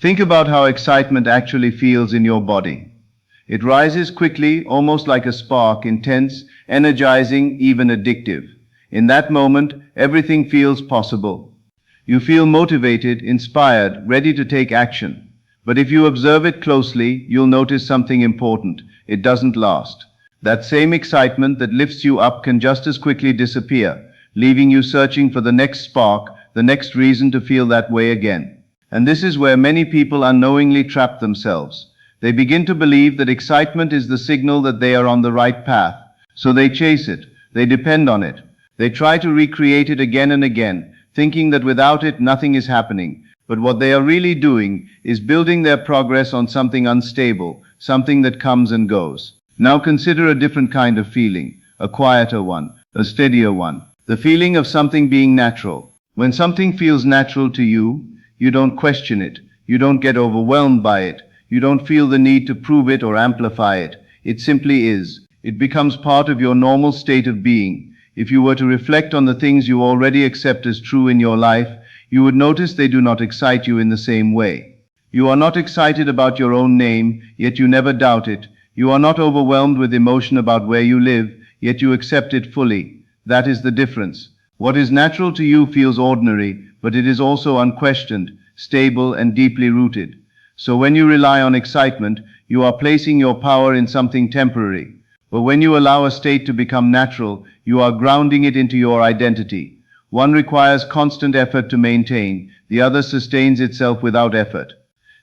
Think about how excitement actually feels in your body. It rises quickly, almost like a spark, intense, energizing, even addictive. In that moment, everything feels possible. You feel motivated, inspired, ready to take action. But if you observe it closely, you'll notice something important. It doesn't last. That same excitement that lifts you up can just as quickly disappear, leaving you searching for the next spark, the next reason to feel that way again. And this is where many people unknowingly trap themselves. They begin to believe that excitement is the signal that they are on the right path. So they chase it. They depend on it. They try to recreate it again and again, thinking that without it nothing is happening. But what they are really doing is building their progress on something unstable, something that comes and goes. Now consider a different kind of feeling, a quieter one, a steadier one. The feeling of something being natural. When something feels natural to you, you don't question it. You don't get overwhelmed by it. You don't feel the need to prove it or amplify it. It simply is. It becomes part of your normal state of being. If you were to reflect on the things you already accept as true in your life, you would notice they do not excite you in the same way. You are not excited about your own name, yet you never doubt it. You are not overwhelmed with emotion about where you live, yet you accept it fully. That is the difference. What is natural to you feels ordinary, but it is also unquestioned, stable, and deeply rooted. So when you rely on excitement, you are placing your power in something temporary. But when you allow a state to become natural, you are grounding it into your identity. One requires constant effort to maintain, the other sustains itself without effort.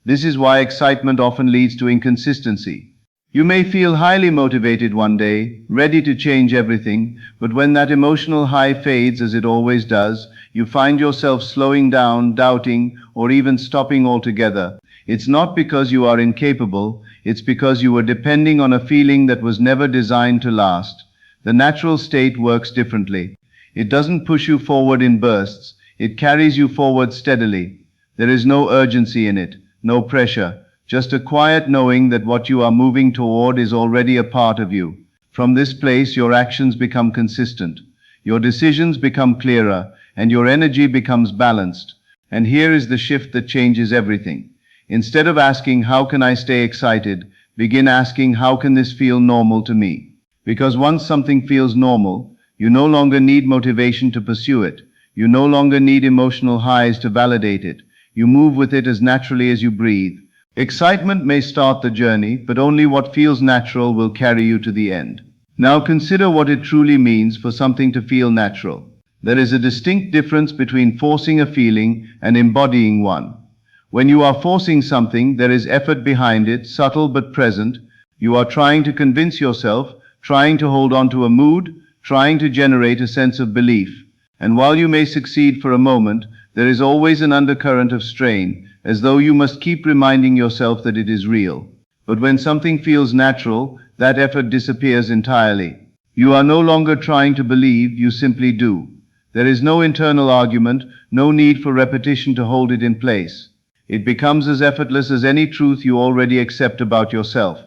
This is why excitement often leads to inconsistency. You may feel highly motivated one day, ready to change everything, but when that emotional high fades, as it always does, you find yourself slowing down, doubting, or even stopping altogether. It's not because you are incapable, it's because you were depending on a feeling that was never designed to last. The natural state works differently. It doesn't push you forward in bursts, it carries you forward steadily. There is no urgency in it, no pressure. Just a quiet knowing that what you are moving toward is already a part of you. From this place, your actions become consistent, your decisions become clearer, and your energy becomes balanced. And here is the shift that changes everything. Instead of asking, how can I stay excited, begin asking, how can this feel normal to me? Because once something feels normal, you no longer need motivation to pursue it. You no longer need emotional highs to validate it. You move with it as naturally as you breathe. Excitement may start the journey, but only what feels natural will carry you to the end. Now consider what it truly means for something to feel natural. There is a distinct difference between forcing a feeling and embodying one. When you are forcing something, there is effort behind it, subtle but present. You are trying to convince yourself, trying to hold on to a mood, trying to generate a sense of belief. And while you may succeed for a moment, there is always an undercurrent of strain, as though you must keep reminding yourself that it is real. But when something feels natural, that effort disappears entirely. You are no longer trying to believe, you simply do. There is no internal argument, no need for repetition to hold it in place. It becomes as effortless as any truth you already accept about yourself.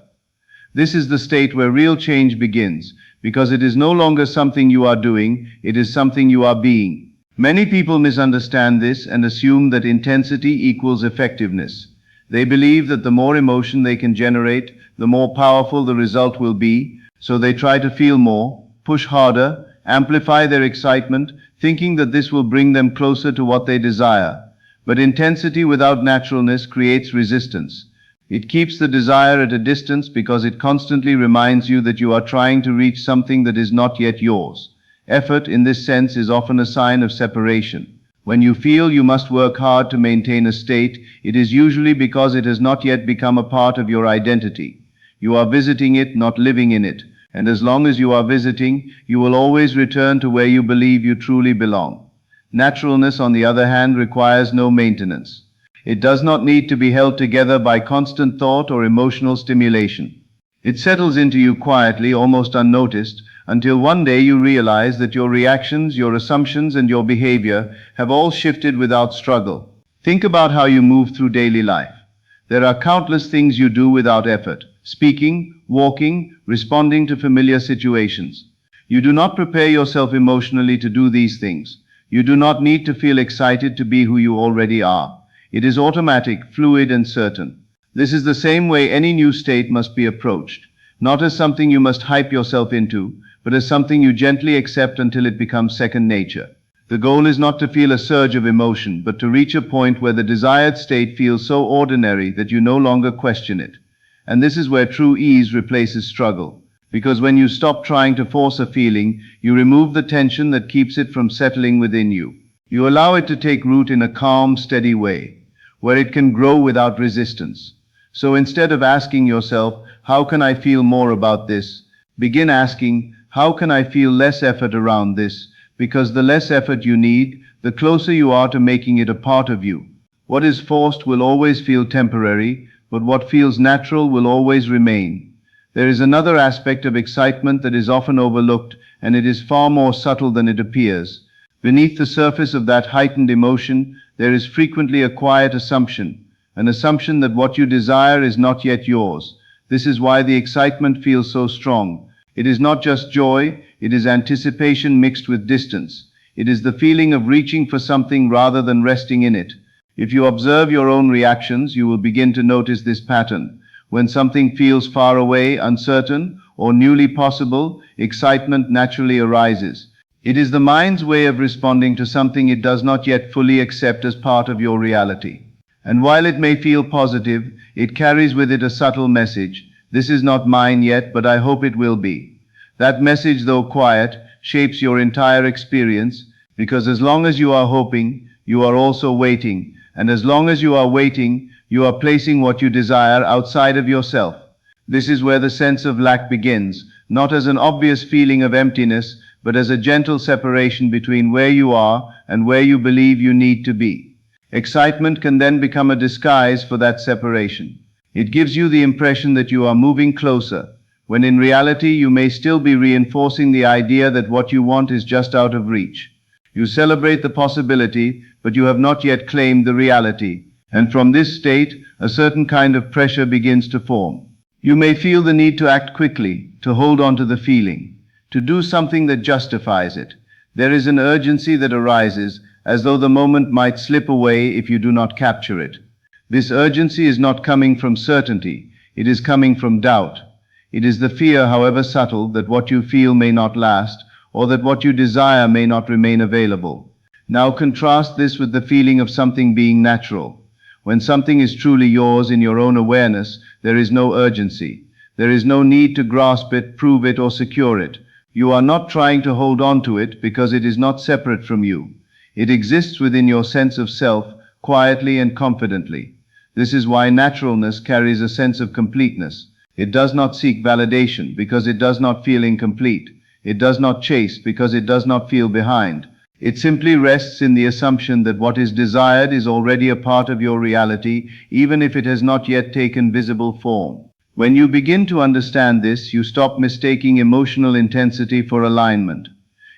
This is the state where real change begins, because it is no longer something you are doing, it is something you are being. Many people misunderstand this and assume that intensity equals effectiveness. They believe that the more emotion they can generate, the more powerful the result will be, so they try to feel more, push harder, amplify their excitement, thinking that this will bring them closer to what they desire. But intensity without naturalness creates resistance. It keeps the desire at a distance because it constantly reminds you that you are trying to reach something that is not yet yours. Effort, in this sense, is often a sign of separation. When you feel you must work hard to maintain a state, it is usually because it has not yet become a part of your identity. You are visiting it, not living in it. And as long as you are visiting, you will always return to where you believe you truly belong. Naturalness, on the other hand, requires no maintenance. It does not need to be held together by constant thought or emotional stimulation. It settles into you quietly, almost unnoticed, until one day you realize that your reactions, your assumptions, and your behavior have all shifted without struggle. Think about how you move through daily life. There are countless things you do without effort: speaking, walking, responding to familiar situations. You do not prepare yourself emotionally to do these things. You do not need to feel excited to be who you already are. It is automatic, fluid, and certain. This is the same way any new state must be approached, not as something you must hype yourself into, but as something you gently accept until it becomes second nature. The goal is not to feel a surge of emotion, but to reach a point where the desired state feels so ordinary that you no longer question it. And this is where true ease replaces struggle. Because when you stop trying to force a feeling, you remove the tension that keeps it from settling within you. You allow it to take root in a calm, steady way, where it can grow without resistance. So instead of asking yourself, how can I feel more about this? Begin asking, how can I feel less effort around this? Because the less effort you need, the closer you are to making it a part of you. What is forced will always feel temporary, but what feels natural will always remain. There is another aspect of excitement that is often overlooked, and it is far more subtle than it appears. Beneath the surface of that heightened emotion, there is frequently a quiet assumption, an assumption that what you desire is not yet yours. This is why the excitement feels so strong. It is not just joy, it is anticipation mixed with distance. It is the feeling of reaching for something rather than resting in it. If you observe your own reactions, you will begin to notice this pattern. When something feels far away, uncertain, or newly possible, excitement naturally arises. It is the mind's way of responding to something it does not yet fully accept as part of your reality. And while it may feel positive, it carries with it a subtle message. This is not mine yet, but I hope it will be. That message, though quiet, shapes your entire experience, because as long as you are hoping, you are also waiting, and as long as you are waiting, you are placing what you desire outside of yourself. This is where the sense of lack begins, not as an obvious feeling of emptiness, but as a gentle separation between where you are and where you believe you need to be. Excitement can then become a disguise for that separation. It gives you the impression that you are moving closer, when in reality you may still be reinforcing the idea that what you want is just out of reach. You celebrate the possibility, but you have not yet claimed the reality. And from this state, a certain kind of pressure begins to form. You may feel the need to act quickly, to hold on to the feeling, to do something that justifies it. There is an urgency that arises, as though the moment might slip away if you do not capture it. This urgency is not coming from certainty, it is coming from doubt. It is the fear, however subtle, that what you feel may not last, or that what you desire may not remain available. Now contrast this with the feeling of something being natural. When something is truly yours in your own awareness, there is no urgency. There is no need to grasp it, prove it, or secure it. You are not trying to hold on to it because it is not separate from you. It exists within your sense of self, quietly and confidently. This is why naturalness carries a sense of completeness. It does not seek validation because it does not feel incomplete. It does not chase because it does not feel behind. It simply rests in the assumption that what is desired is already a part of your reality, even if it has not yet taken visible form. When you begin to understand this, you stop mistaking emotional intensity for alignment.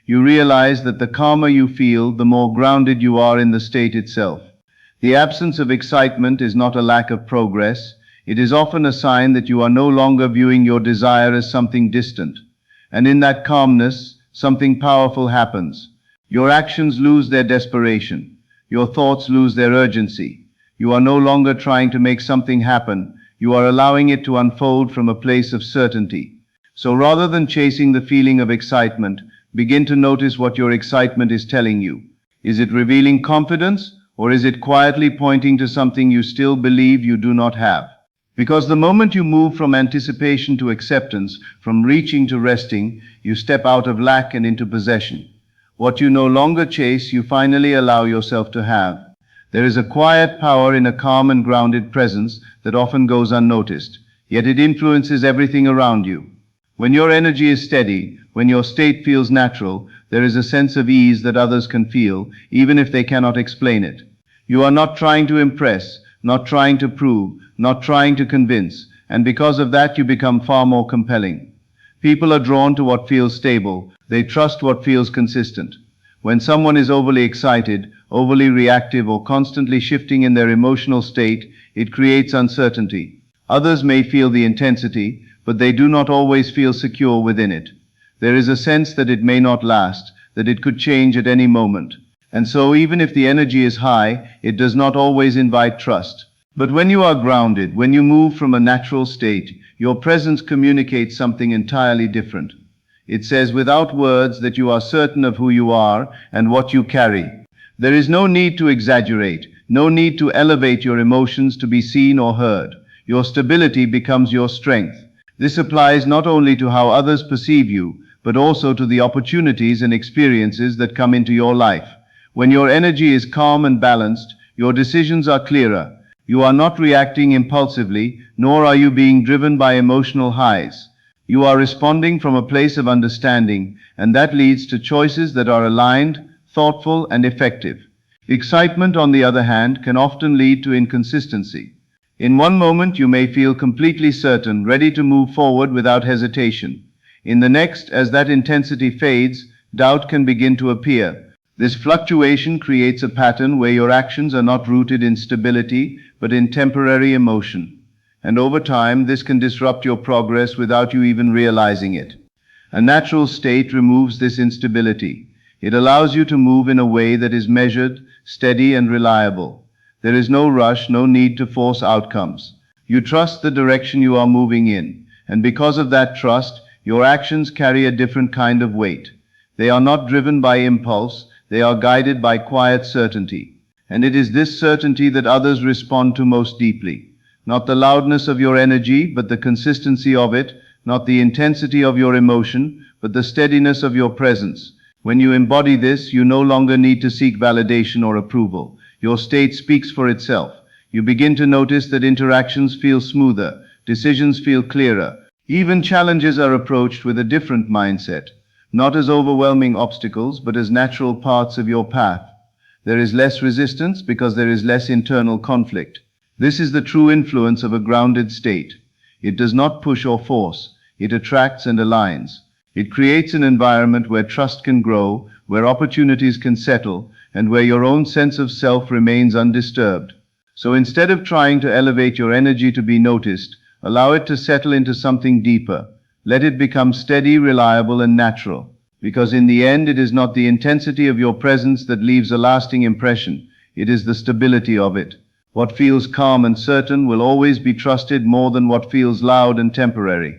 You realize that the calmer you feel, the more grounded you are in the state itself. The absence of excitement is not a lack of progress. It is often a sign that you are no longer viewing your desire as something distant. And in that calmness, something powerful happens. Your actions lose their desperation. Your thoughts lose their urgency. You are no longer trying to make something happen. You are allowing it to unfold from a place of certainty. So rather than chasing the feeling of excitement, begin to notice what your excitement is telling you. Is it revealing confidence, or is it quietly pointing to something you still believe you do not have? Because the moment you move from anticipation to acceptance, from reaching to resting, you step out of lack and into possession. What you no longer chase, you finally allow yourself to have. There is a quiet power in a calm and grounded presence that often goes unnoticed, yet it influences everything around you. When your energy is steady, when your state feels natural, there is a sense of ease that others can feel, even if they cannot explain it. You are not trying to impress, not trying to prove, not trying to convince, and because of that you become far more compelling. People are drawn to what feels stable. They trust what feels consistent. When someone is overly excited, overly reactive, or constantly shifting in their emotional state, it creates uncertainty. Others may feel the intensity, but they do not always feel secure within it. There is a sense that it may not last, that it could change at any moment. And so even if the energy is high, it does not always invite trust. But when you are grounded, when you move from a natural state, your presence communicates something entirely different. It says without words that you are certain of who you are and what you carry. There is no need to exaggerate, no need to elevate your emotions to be seen or heard. Your stability becomes your strength. This applies not only to how others perceive you, but also to the opportunities and experiences that come into your life. When your energy is calm and balanced, your decisions are clearer. You are not reacting impulsively, nor are you being driven by emotional highs. You are responding from a place of understanding, and that leads to choices that are aligned, thoughtful, and effective. Excitement, on the other hand, can often lead to inconsistency. In one moment you may feel completely certain, ready to move forward without hesitation. In the next, as that intensity fades, doubt can begin to appear. This fluctuation creates a pattern where your actions are not rooted in stability, but in temporary emotion. And over time, this can disrupt your progress without you even realizing it. A natural state removes this instability. It allows you to move in a way that is measured, steady, and reliable. There is no rush, no need to force outcomes. You trust the direction you are moving in, and because of that trust, your actions carry a different kind of weight. They are not driven by impulse, they are guided by quiet certainty. And it is this certainty that others respond to most deeply. Not the loudness of your energy, but the consistency of it, not the intensity of your emotion, but the steadiness of your presence. When you embody this, you no longer need to seek validation or approval. Your state speaks for itself. You begin to notice that interactions feel smoother, decisions feel clearer. Even challenges are approached with a different mindset, not as overwhelming obstacles, but as natural parts of your path. There is less resistance because there is less internal conflict. This is the true influence of a grounded state. It does not push or force. It attracts and aligns. It creates an environment where trust can grow, where opportunities can settle, and where your own sense of self remains undisturbed. So instead of trying to elevate your energy to be noticed, allow it to settle into something deeper. Let it become steady, reliable, and natural. Because in the end, it is not the intensity of your presence that leaves a lasting impression. It is the stability of it. What feels calm and certain will always be trusted more than what feels loud and temporary.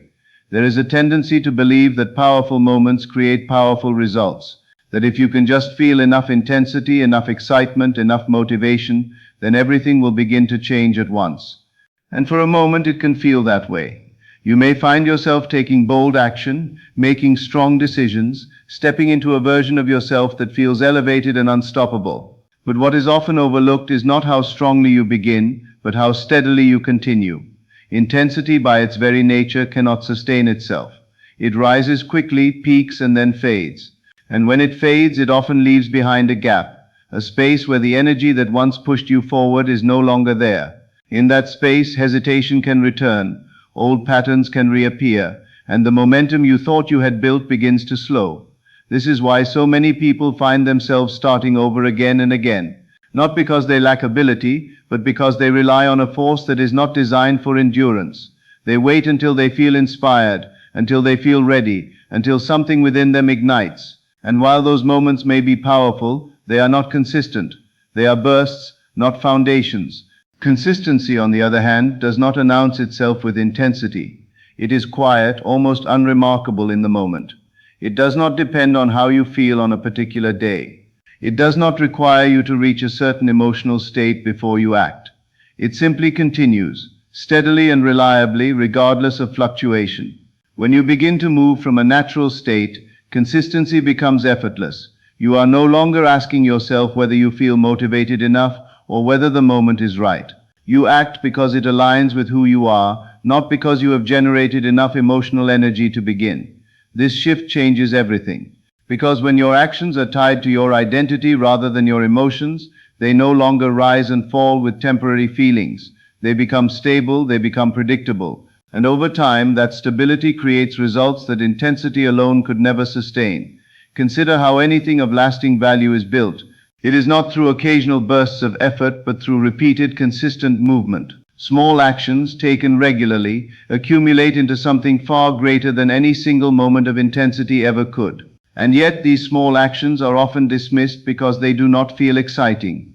There is a tendency to believe that powerful moments create powerful results, that if you can just feel enough intensity, enough excitement, enough motivation, then everything will begin to change at once. And for a moment it can feel that way. You may find yourself taking bold action, making strong decisions, stepping into a version of yourself that feels elevated and unstoppable. But what is often overlooked is not how strongly you begin, but how steadily you continue. Intensity by its very nature cannot sustain itself. It rises quickly, peaks, and then fades. And when it fades, it often leaves behind a gap, a space where the energy that once pushed you forward is no longer there. In that space, hesitation can return, old patterns can reappear, and the momentum you thought you had built begins to slow. This is why so many people find themselves starting over again and again, not because they lack ability, but because they rely on a force that is not designed for endurance. They wait until they feel inspired, until they feel ready, until something within them ignites. And while those moments may be powerful, they are not consistent. They are bursts, not foundations. Consistency, on the other hand, does not announce itself with intensity. It is quiet, almost unremarkable in the moment. It does not depend on how you feel on a particular day. It does not require you to reach a certain emotional state before you act. It simply continues, steadily and reliably, regardless of fluctuation. When you begin to move from a natural state, consistency becomes effortless. You are no longer asking yourself whether you feel motivated enough or whether the moment is right. You act because it aligns with who you are, not because you have generated enough emotional energy to begin. This shift changes everything. Because when your actions are tied to your identity rather than your emotions, they no longer rise and fall with temporary feelings. They become stable, they become predictable. And over time, that stability creates results that intensity alone could never sustain. Consider how anything of lasting value is built. It is not through occasional bursts of effort, but through repeated, consistent movement. Small actions, taken regularly, accumulate into something far greater than any single moment of intensity ever could. And yet these small actions are often dismissed because they do not feel exciting.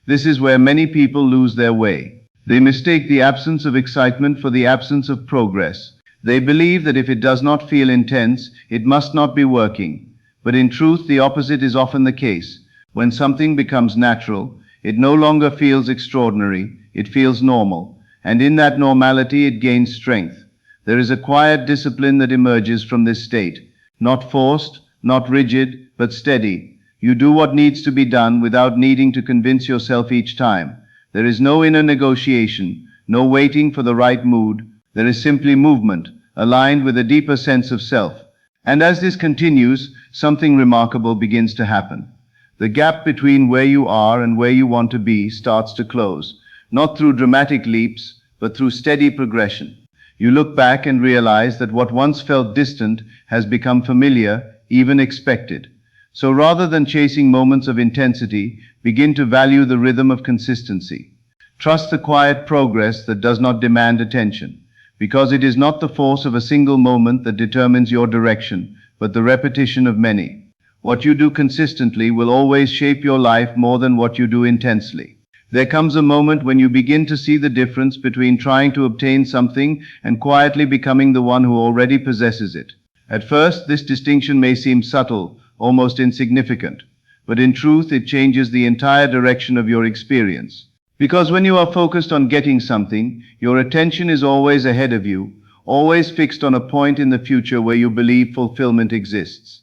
This is where many people lose their way. They mistake the absence of excitement for the absence of progress. They believe that if it does not feel intense, it must not be working. But in truth, the opposite is often the case. When something becomes natural, it no longer feels extraordinary, it feels normal. And in that normality, it gains strength. There is a quiet discipline that emerges from this state. Not forced, not rigid, but steady. You do what needs to be done without needing to convince yourself each time. There is no inner negotiation, no waiting for the right mood. There is simply movement, aligned with a deeper sense of self. And as this continues, something remarkable begins to happen. The gap between where you are and where you want to be starts to close, not through dramatic leaps, but through steady progression. You look back and realize that what once felt distant has become familiar, even expected. So rather than chasing moments of intensity, begin to value the rhythm of consistency. Trust the quiet progress that does not demand attention, because it is not the force of a single moment that determines your direction, but the repetition of many. What you do consistently will always shape your life more than what you do intensely. There comes a moment when you begin to see the difference between trying to obtain something and quietly becoming the one who already possesses it. At first, this distinction may seem subtle, almost insignificant, but in truth it changes the entire direction of your experience. Because when you are focused on getting something, your attention is always ahead of you, always fixed on a point in the future where you believe fulfillment exists.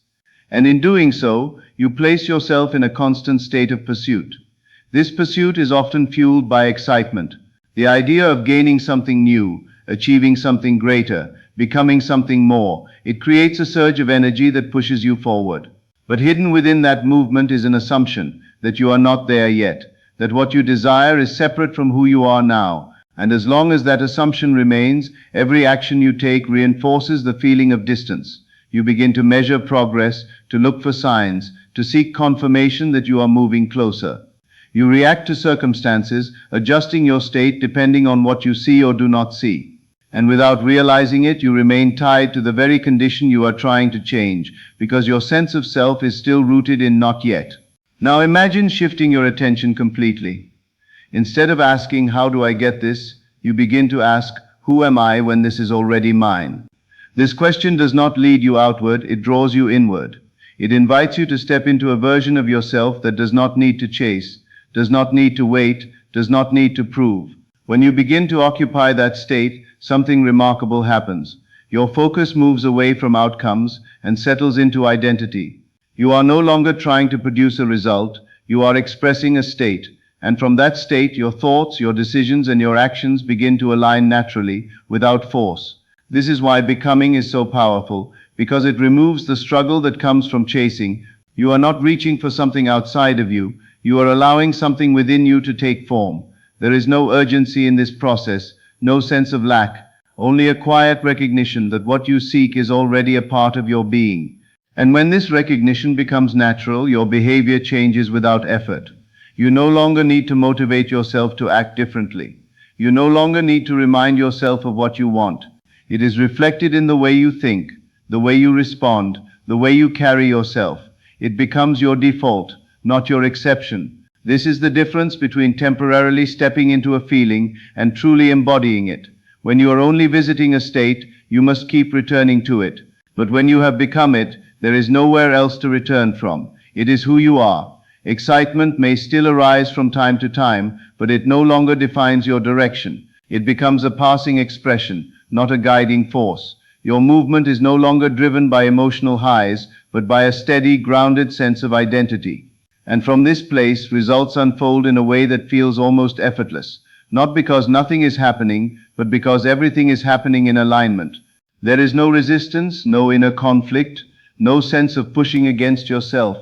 And in doing so, you place yourself in a constant state of pursuit. This pursuit is often fueled by excitement, the idea of gaining something new, achieving something greater, becoming something more. It creates a surge of energy that pushes you forward. But hidden within that movement is an assumption that you are not there yet, that what you desire is separate from who you are now. And as long as that assumption remains, every action you take reinforces the feeling of distance. You begin to measure progress, to look for signs, to seek confirmation that you are moving closer. You react to circumstances, adjusting your state depending on what you see or do not see. And without realizing it, you remain tied to the very condition you are trying to change, because your sense of self is still rooted in not yet. Now imagine shifting your attention completely. Instead of asking, how do I get this? You begin to ask, who am I when this is already mine? This question does not lead you outward, it draws you inward. It invites you to step into a version of yourself that does not need to chase, does not need to wait, does not need to prove. When you begin to occupy that state, something remarkable happens. Your focus moves away from outcomes and settles into identity. You are no longer trying to produce a result, you are expressing a state. And from that state, your thoughts, your decisions, and your actions begin to align naturally, without force. This is why becoming is so powerful, because it removes the struggle that comes from chasing. You are not reaching for something outside of you, you are allowing something within you to take form. There is no urgency in this process, no sense of lack, only a quiet recognition that what you seek is already a part of your being. And when this recognition becomes natural, your behavior changes without effort. You no longer need to motivate yourself to act differently. You no longer need to remind yourself of what you want. It is reflected in the way you think, the way you respond, the way you carry yourself. It becomes your default, not your exception. This is the difference between temporarily stepping into a feeling and truly embodying it. When you are only visiting a state, you must keep returning to it. But when you have become it, there is nowhere else to return from. It is who you are. Excitement may still arise from time to time, but it no longer defines your direction. It becomes a passing expression, not a guiding force. Your movement is no longer driven by emotional highs, but by a steady, grounded sense of identity. And from this place, results unfold in a way that feels almost effortless, not because nothing is happening, but because everything is happening in alignment. There is no resistance, no inner conflict, no sense of pushing against yourself,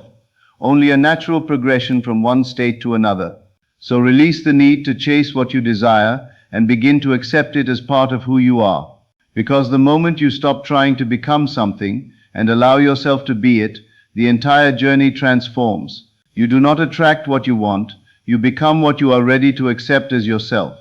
only a natural progression from one state to another. So release the need to chase what you desire and begin to accept it as part of who you are. Because the moment you stop trying to become something and allow yourself to be it, the entire journey transforms. You do not attract what you want, you become what you are ready to accept as yourself.